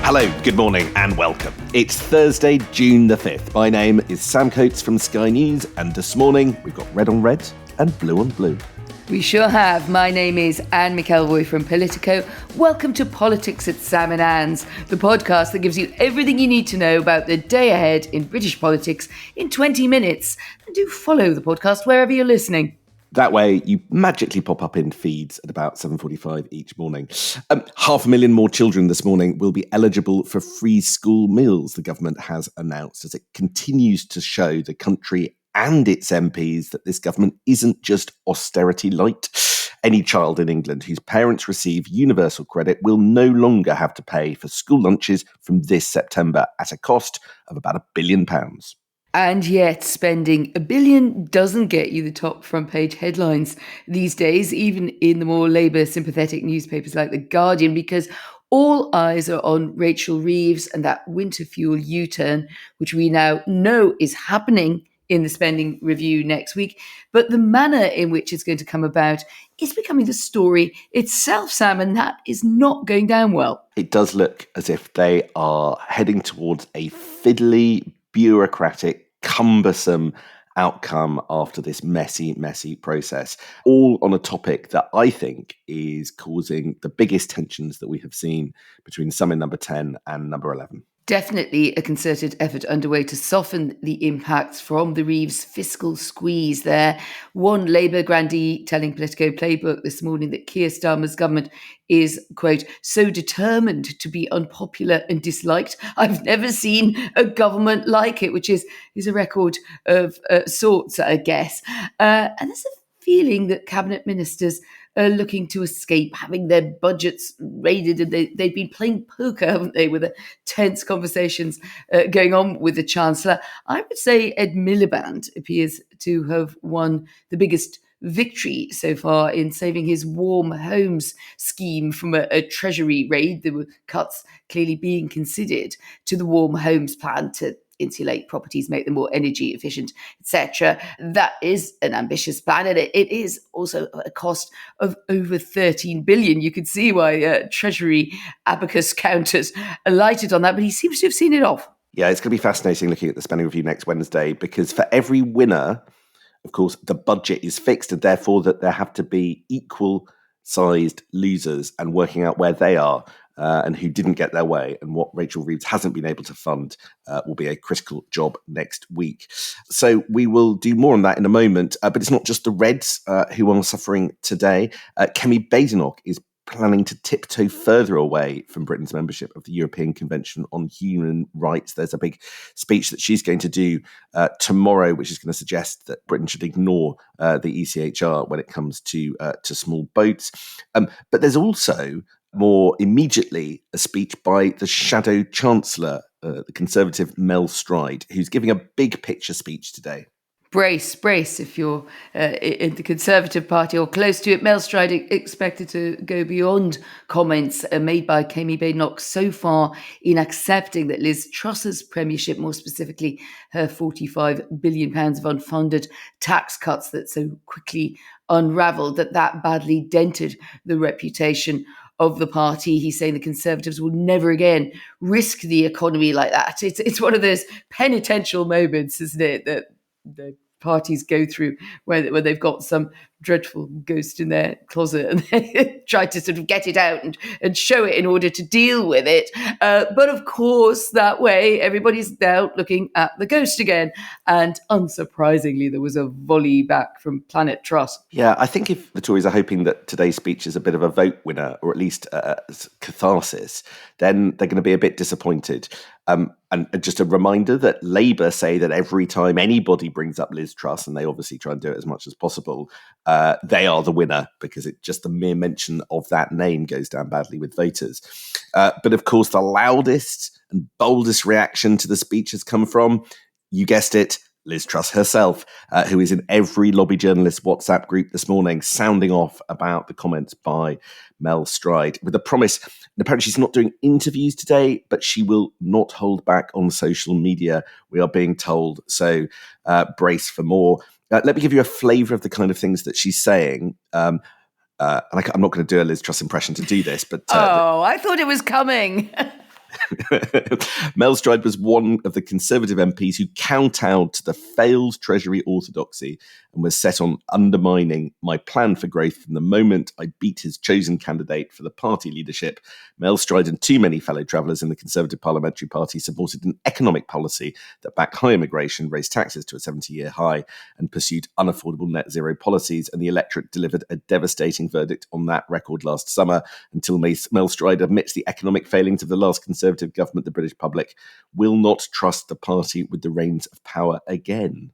Hello, good morning and welcome. It's Thursday, June the 5th. My name is Sam Coates from Sky News, and this morning we've got red on red and blue on blue. We sure have. My name is Anne McElvoy from Politico. Welcome to Politics at Sam and Anne's, the podcast that gives you everything you need to know about the day ahead in British politics in 20 minutes. And do follow the podcast wherever you're listening. That way, you magically pop up in feeds at about 7:45 each morning. 500,000 more children this morning will be eligible for free school meals, the government has announced, as it continues to show the country and its MPs that this government isn't just austerity light. Any child in England whose parents receive universal credit will no longer have to pay for school lunches from this September at a cost of about £1 billion. And yet, spending £1 billion doesn't get you the top front page headlines these days, even in the more Labour-sympathetic newspapers like The Guardian, because all eyes are on Rachel Reeves and that winter fuel U-turn, which we now know is happening in the spending review next week. But the manner in which it's going to come about is becoming the story itself, Sam, and that is not going down well. It does look as if they are heading towards a fiddly, bureaucratic, cumbersome outcome after this messy process, all on a topic that I think is causing the biggest tensions that we have seen between Summit number 10 and number 11. Definitely a concerted effort underway to soften the impacts from the Reeves fiscal squeeze there. One Labour grandee telling Politico Playbook this morning that Keir Starmer's government is, quote, so determined to be unpopular and disliked. I've never seen a government like it, which is a record of sorts, I guess. And there's a feeling that cabinet ministers are looking to escape having their budgets raided, and they've been playing poker, haven't they, with the tense conversations going on with the Chancellor. I would say Ed Miliband appears to have won the biggest victory so far in saving his warm homes scheme from a Treasury raid. There were cuts clearly being considered to the warm homes plan to insulate properties, make them more energy efficient, etc. That is an ambitious plan, and it is also a cost of over 13 billion. You can see why Treasury abacus counters alighted on that, but he seems to have seen it off. Yeah, it's going to be fascinating looking at the spending review next Wednesday, because for every winner, of course, the budget is fixed, and therefore that there have to be equal-sized losers, and working out where they are and who didn't get their way, and what Rachel Reeves hasn't been able to fund will be a critical job next week. So we will do more on that in a moment, but it's not just the Reds who are suffering today. Kemi Badenoch is planning to tiptoe further away from Britain's membership of the European Convention on Human Rights. There's a big speech that she's going to do tomorrow, which is going to suggest that Britain should ignore the ECHR when it comes to small boats. But there's also, more immediately, a speech by the shadow Chancellor, the Conservative Mel Stride, who's giving a big picture speech today. Brace if you're in the Conservative Party or close to it. Mel Stride expected to go beyond comments made by Kemi Badenoch so far in accepting that Liz Truss's premiership, more specifically her £45 billion of unfunded tax cuts that so quickly unravelled, that badly dented the reputation of the party. He's saying the Conservatives will never again risk the economy like that. It's one of those penitential moments, isn't it, that the parties go through where they've got some dreadful ghost in their closet and they try to sort of get it out and show it in order to deal with it. But of course, that way, everybody's now looking at the ghost again. And unsurprisingly, there was a volley back from Planet Trust. Yeah, I think if the Tories are hoping that today's speech is a bit of a vote winner, or at least catharsis, then they're going to be a bit disappointed. And just a reminder that Labour say that every time anybody brings up Liz Truss, and they obviously try and do it as much as possible, they are the winner, because just the mere mention of that name goes down badly with voters. But of course, the loudest and boldest reaction to the speech has come from, you guessed it, Liz Truss herself, who is in every lobby journalist WhatsApp group this morning, sounding off about the comments by Mel Stride, with a promise. And apparently she's not doing interviews today, but she will not hold back on social media, we are being told. So brace for more. Let me give you a flavour of the kind of things that she's saying. And I'm not going to do a Liz Truss impression to do this, but... I thought it was coming. Mel Stride was one of the Conservative MPs who kowtowed to the failed Treasury orthodoxy and was set on undermining my plan for growth from the moment I beat his chosen candidate for the party leadership. Mel Stride and too many fellow travellers in the Conservative Parliamentary Party supported an economic policy that backed high immigration, raised taxes to a 70-year high, and pursued unaffordable net zero policies, and the electorate delivered a devastating verdict on that record last summer. Until Mel Stride admits the economic failings of the last Conservative government, the British public will not trust the party with the reins of power again.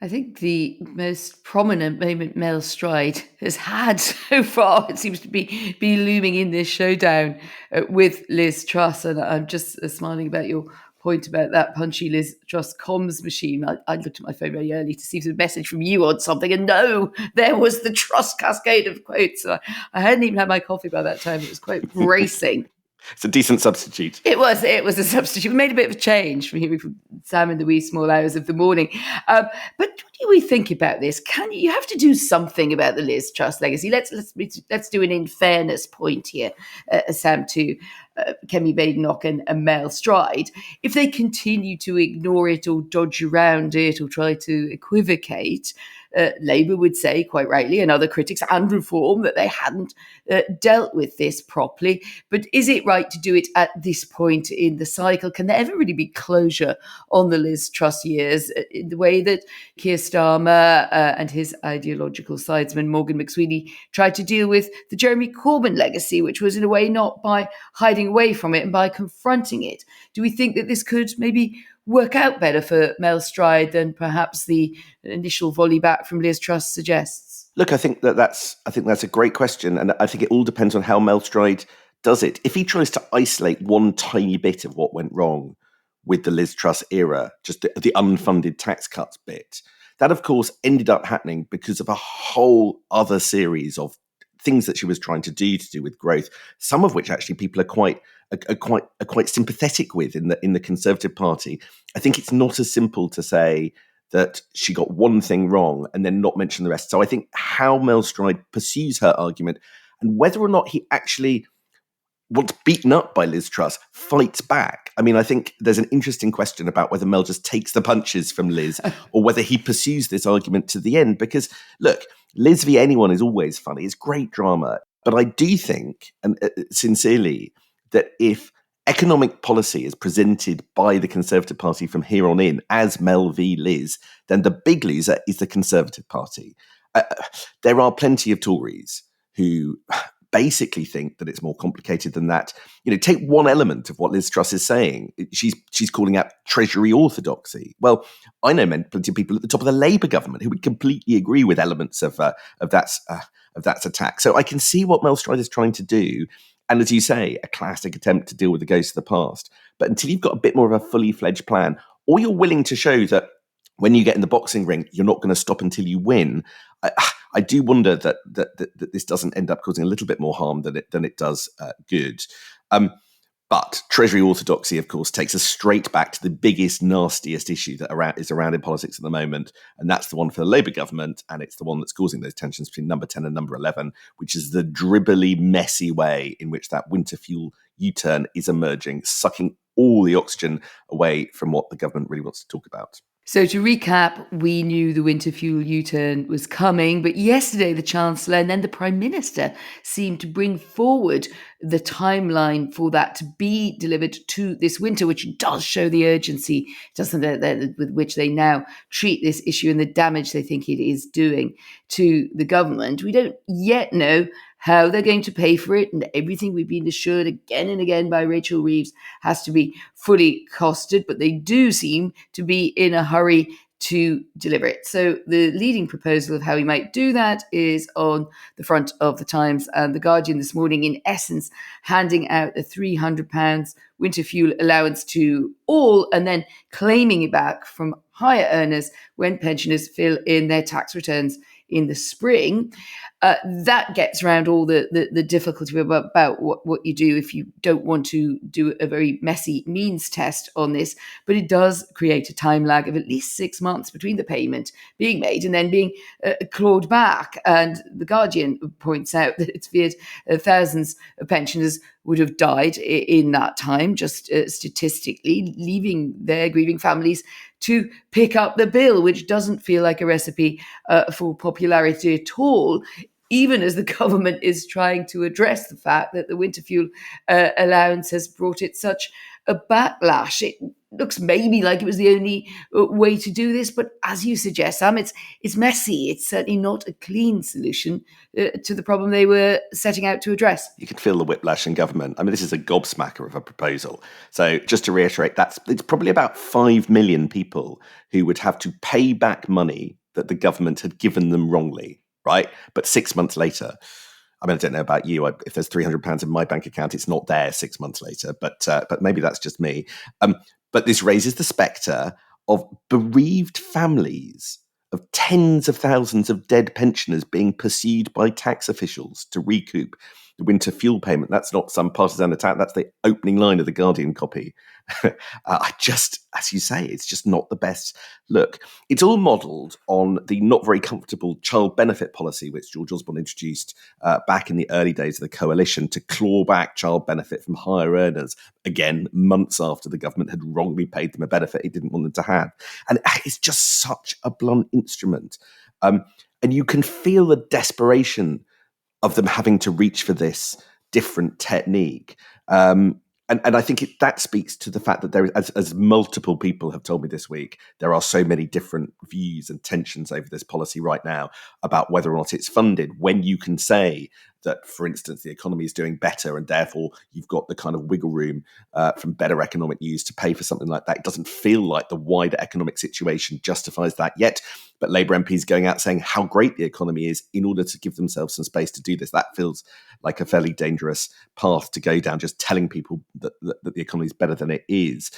I think the most prominent moment Mel Stride has had so far, it seems to be looming in this showdown with Liz Truss. And I'm just smiling about your point about that punchy Liz Truss comms machine. I looked at my phone very early to see if there was a message from you on something, and no, there was the Truss cascade of quotes. I hadn't even had my coffee by that time. It was quite bracing. It's a decent substitute. It was a substitute. We made a bit of a change from Sam in the wee small hours of the morning. But what do we think about this? You have to do something about the Liz Truss legacy? Let's do an in fairness point here, Sam, to Kemi Badenoch and Mel Stride. If they continue to ignore it or dodge around it or try to equivocate, Labour would say, quite rightly, and other critics and Reform, that they hadn't dealt with this properly. But is it right to do it at this point in the cycle? Can there ever really be closure on the Liz Truss years in the way that Keir Starmer and his ideological sidesman Morgan McSweeney tried to deal with the Jeremy Corbyn legacy, which was in a way not by hiding away from it and by confronting it? Do we think that this could maybe work out better for Mel Stride than perhaps the initial volley back from Liz Truss suggests? Look, I think that's a great question, and I think it all depends on how Mel Stride does it. If he tries to isolate one tiny bit of what went wrong with the Liz Truss era, just the unfunded tax cuts bit, that of course ended up happening because of a whole other series of things that she was trying to do with growth, some of which actually people are quite sympathetic with in the Conservative Party. I think it's not as simple to say that she got one thing wrong and then not mention the rest. So I think how Mel Stride pursues her argument and whether or not he actually, once beaten up by Liz Truss, fights back. I mean, I think there's an interesting question about whether Mel just takes the punches from Liz or whether he pursues this argument to the end. Because, look, Liz v. anyone is always funny. It's great drama. But I do think, and sincerely, that if economic policy is presented by the Conservative Party from here on in as Mel v. Liz, then the big loser is the Conservative Party. There are plenty of Tories who basically think that it's more complicated than that. You know, take one element of what Liz Truss is saying. She's calling out Treasury orthodoxy. Well, I know plenty of people at the top of the Labour government who would completely agree with elements of that attack. So I can see what Mel Stride is trying to do. And as you say, a classic attempt to deal with the ghosts of the past. But until you've got a bit more of a fully fledged plan, or you're willing to show that when you get in the boxing ring, you're not going to stop until you win, I do wonder that this doesn't end up causing a little bit more harm than it does good. But Treasury orthodoxy, of course, takes us straight back to the biggest, nastiest issue that is around in politics at the moment, and that's the one for the Labour government, and it's the one that's causing those tensions between number 10 and number 11, which is the dribbly, messy way in which that winter fuel U-turn is emerging, sucking all the oxygen away from what the government really wants to talk about. So to recap, we knew the winter fuel U-turn was coming, but yesterday the Chancellor and then the Prime Minister seemed to bring forward the timeline for that to be delivered to this winter, which does show the urgency, doesn't it, with which they now treat this issue and the damage they think it is doing to the government. We don't yet know how they're going to pay for it, and everything we've been assured again and again by Rachel Reeves has to be fully costed, but they do seem to be in a hurry to deliver it. So the leading proposal of how we might do that is on the front of the Times and the Guardian this morning, in essence, handing out a £300 winter fuel allowance to all and then claiming it back from higher earners when pensioners fill in their tax returns in the spring. That gets around all the difficulty about what you do if you don't want to do a very messy means test on this. But it does create a time lag of at least 6 months between the payment being made and then being clawed back. And The Guardian points out that it's feared thousands of pensioners would have died in that time, just statistically, leaving their grieving families to pick up the bill, which doesn't feel like a recipe for popularity at all, even as the government is trying to address the fact that the winter fuel allowance has brought it such a backlash. It looks maybe like it was the only way to do this, but as you suggest, Sam, it's messy. It's certainly not a clean solution to the problem they were setting out to address. You can feel the whiplash in government. I mean, this is a gobsmacker of a proposal. So just to reiterate, it's probably about 5 million people who would have to pay back money that the government had given them wrongly, right? But 6 months later, I mean, I don't know about you. If there's £300 in my bank account, it's not there 6 months later. But maybe that's just me. But this raises the spectre of bereaved families, of tens of thousands of dead pensioners being pursued by tax officials to recoup the winter fuel payment. That's not some partisan attack. That's the opening line of the Guardian copy. As you say, it's just not the best look. It's all modelled on the not very comfortable child benefit policy, which George Osborne introduced back in the early days of the coalition to claw back child benefit from higher earners, again, months after the government had wrongly paid them a benefit it didn't want them to have. And it's just such a blunt instrument. And you can feel the desperation of them having to reach for this different technique. And I think that speaks to the fact that there is, as multiple people have told me this week, there are so many different views and tensions over this policy right now about whether or not it's funded. When you can say that, for instance, the economy is doing better and therefore you've got the kind of wiggle room from better economic news to pay for something like that, it doesn't feel like the wider economic situation justifies that yet. But Labour MPs going out saying how great the economy is in order to give themselves some space to do this. That feels like a fairly dangerous path to go down, just telling people that the economy is better than it is.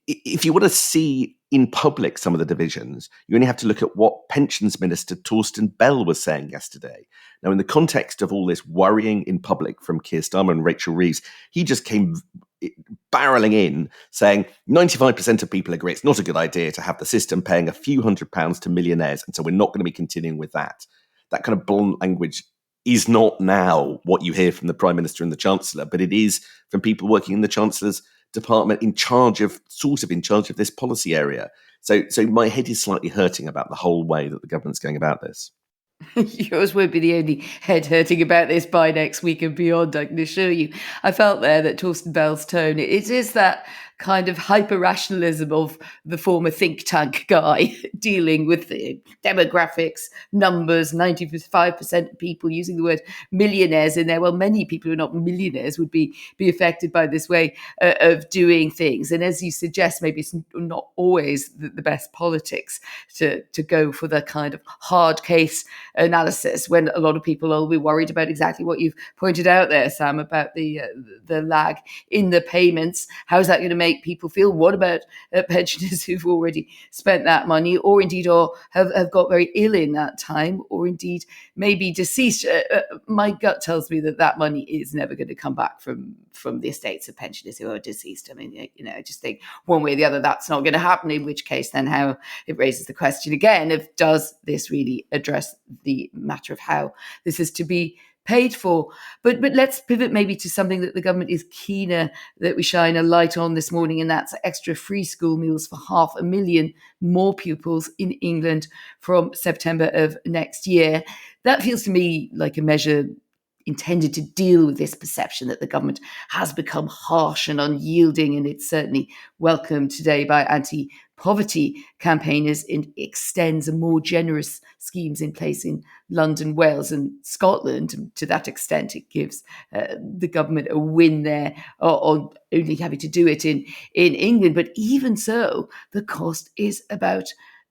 If you want to see in public some of the divisions, you only have to look at what Pensions Minister Torsten Bell was saying yesterday. Now, in the context of all this worrying in public from Keir Starmer and Rachel Reeves, he just came barreling in saying 95% of people agree it's not a good idea to have the system paying a few £100s to millionaires, and so we're not going to be continuing with that. That kind of blunt language is not now what you hear from the Prime Minister and the Chancellor, but it is from people working in the Chancellor's department in charge of this policy area. So my head is slightly hurting about the whole way that the government's going about this. Yours won't be the only head hurting about this by next week and beyond, I can assure you. I felt there that Torsten Bell's tone, it is that kind of hyper-rationalism of the former think tank guy dealing with the demographics, numbers, 95% of people using the word millionaires in there. Well, many people who are not millionaires would be affected by this way of doing things. And as you suggest, maybe it's not always the best politics to go for the kind of hard case analysis when a lot of people will be worried about exactly what you've pointed out there, Sam, about the lag in the payments. How is that going to make people feel? What about pensioners who've already spent that money, or indeed have got very ill in that time, or indeed maybe deceased? My gut tells me that money is never going to come back from the estates of pensioners who are deceased. I mean, I just think one way or the other that's not going to happen, in which case then how it raises the question again of, does this really address the matter of how this is to be paid for? But let's pivot maybe to something that the government is keener that we shine a light on this morning, and that's extra free school meals for 500,000 more pupils in England from September of next year. That feels to me like a measure intended to deal with this perception that the government has become harsh and unyielding, and it's certainly welcomed today by anti-poverty campaigners. It extends a more generous schemes in place in London, Wales and Scotland. And to that extent, it gives the government a win there on only having to do it in England. But even so, the cost is about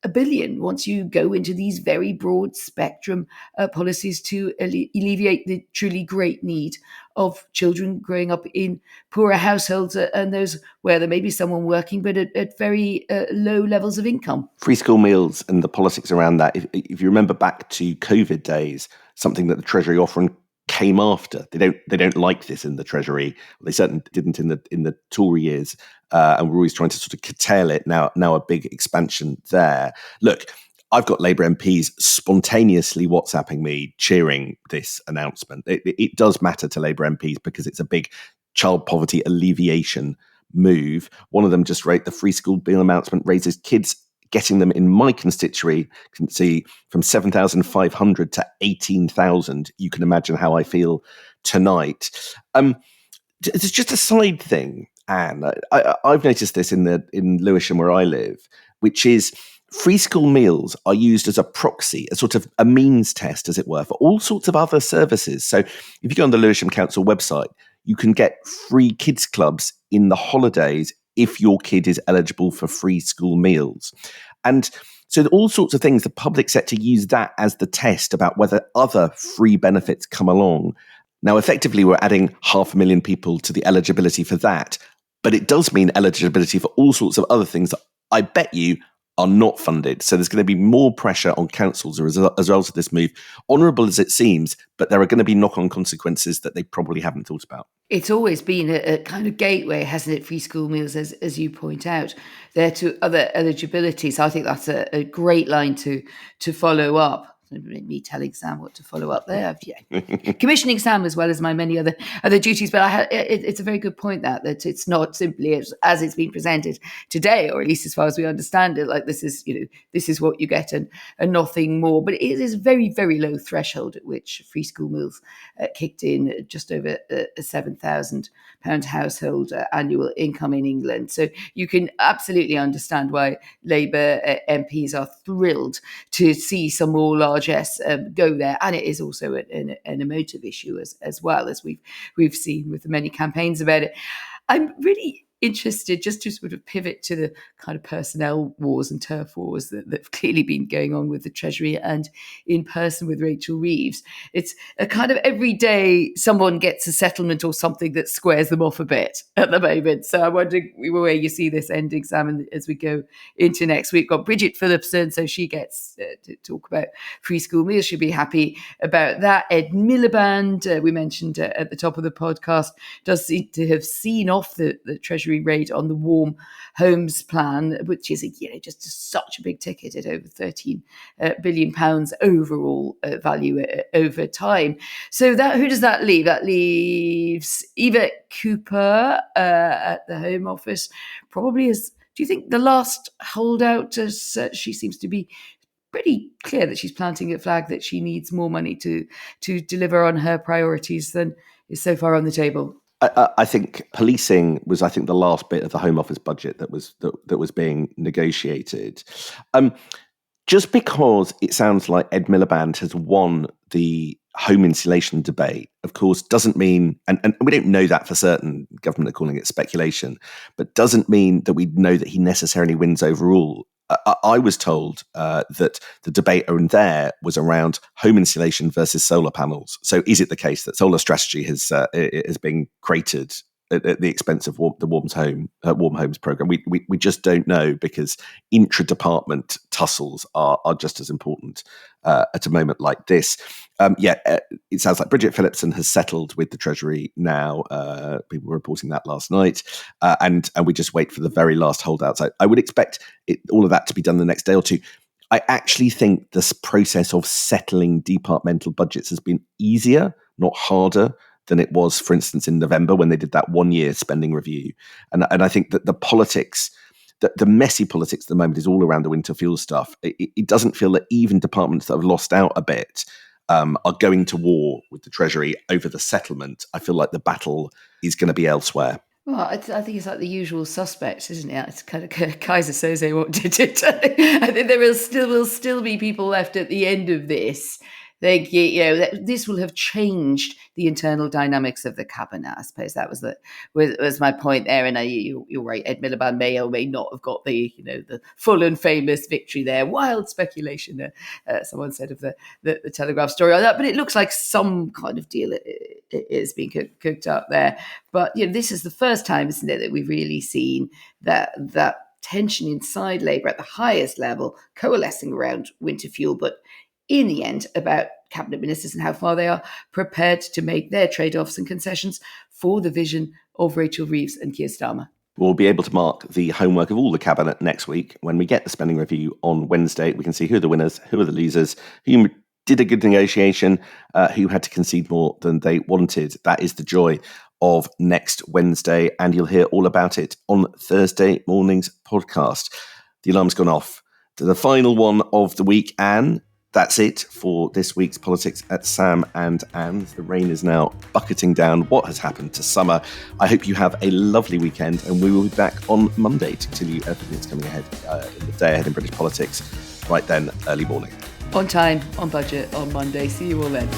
1 billion once you go into these very broad spectrum policies to alleviate the truly great need of children growing up in poorer households and those where there may be someone working but at very low levels of income. Free school meals and the politics around that, if you remember back to COVID days, something that the Treasury often came after. They don't like this in the Treasury. They certainly didn't in the Tory years, and we're always trying to sort of curtail it. Now a big expansion there. Look, I've got Labour MPs spontaneously WhatsApping me, cheering this announcement. It does matter to Labour MPs because it's a big child poverty alleviation move. One of them just wrote, the free school bill announcement raises kids getting them in my constituency from 7,500 to 18,000. You can imagine how I feel tonight. It's just a side thing, Anne. I've noticed this in Lewisham where I live, which is free school meals are used as a proxy, a sort of a means test, as it were, for all sorts of other services. So if you go on the Lewisham Council website, you can get free kids clubs in the holidays if your kid is eligible for free school meals. And so all sorts of things, the public sector use that as the test about whether other free benefits come along. Now, effectively, we're adding 500,000 people to the eligibility for that. But it does mean eligibility for all sorts of other things that I bet you are not funded. So there's going to be more pressure on councils as a result of this move, honourable as it seems, but there are going to be knock-on consequences that they probably haven't thought about. It's always been a kind of gateway, hasn't it, free school meals, as you point out, there to other eligibilities. I think that's a great line to follow up. Me telling Sam what to follow up there. Commissioning Sam as well as my many other duties. But it's a very good point that it's not simply as it's been presented today, or at least as far as we understand it, like this is what you get and nothing more. But it is very, very low threshold at which free school meals kicked in, just over a £7,000 household annual income in England. So you can absolutely understand why Labour MPs are thrilled to see some more largesse go there, and it is also an emotive issue as well, as we've seen with the many campaigns about it. I'm really interested, just to sort of pivot to the kind of personnel wars and turf wars that have clearly been going on with the Treasury and in person with Rachel Reeves. It's a kind of every day someone gets a settlement or something that squares them off a bit at the moment. So I'm wondering where you see this ending, Sam, as we go into next week. We've got Bridget Phillipson, so she gets to talk about free school meals. She'll be happy about that. Ed Miliband, we mentioned at the top of the podcast, does seem to have seen off the Treasury rate on the Warm Homes Plan, which is just such a big ticket at over £13 billion overall value over time. So who does that leave? That leaves Eva Cooper at the Home Office, probably as, do you think, the last holdout, as she seems to be pretty clear that she's planting a flag that she needs more money to deliver on her priorities than is so far on the table? I think policing was, the last bit of the Home Office budget that was being negotiated. Just because it sounds like Ed Miliband has won the home insulation debate, of course, doesn't mean, and we don't know that for certain, government are calling it speculation, but doesn't mean that we know that he necessarily wins overall. I was told that the debate around there was around home insulation versus solar panels. So is it the case that solar strategy has been created at the expense of the Warm Homes programme? We just don't know, because intra-department tussles are just as important at a moment like this. It sounds like Bridget Phillipson has settled with the Treasury now. People were reporting that last night, and we just wait for the very last holdouts. I would expect all of that to be done the next day or two. I actually think this process of settling departmental budgets has been easier, not harder, than it was, for instance, in November when they did that 1-year spending review. And I think that the politics, the messy politics at the moment, is all around the winter fuel stuff. It doesn't feel that even departments that have lost out a bit are going to war with the Treasury over the settlement. I feel like the battle is going to be elsewhere. Well, I think it's like the usual suspects, isn't it? It's kind of Kaiser Soze what did it. I think there will still be people left at the end of this think this will have changed the internal dynamics of the cabinet. I suppose that was my point there. And you're right, Ed Miliband may or may not have got the full and famous victory there. Wild speculation, someone said of the Telegraph story on that. But it looks like some kind of deal is being cooked up there. But this is the first time, isn't it, that we've really seen that tension inside Labour at the highest level coalescing around winter fuel, but in the end about cabinet ministers and how far they are prepared to make their trade-offs and concessions for the vision of Rachel Reeves and Keir Starmer. We'll be able to mark the homework of all the cabinet next week. When we get the spending review on Wednesday, we can see who are the winners, who are the losers, who did a good negotiation, who had to concede more than they wanted. That is the joy of next Wednesday, and you'll hear all about it on Thursday morning's podcast. The alarm's gone off to the final one of the week, Anne. That's it for this week's Politics at Sam and Anne. The rain is now bucketing down. What has happened to summer? I hope you have a lovely weekend, and we will be back on Monday to tell you everything that's coming ahead in the day ahead in British politics. Right then, early morning. On time, on budget, on Monday. See you all then.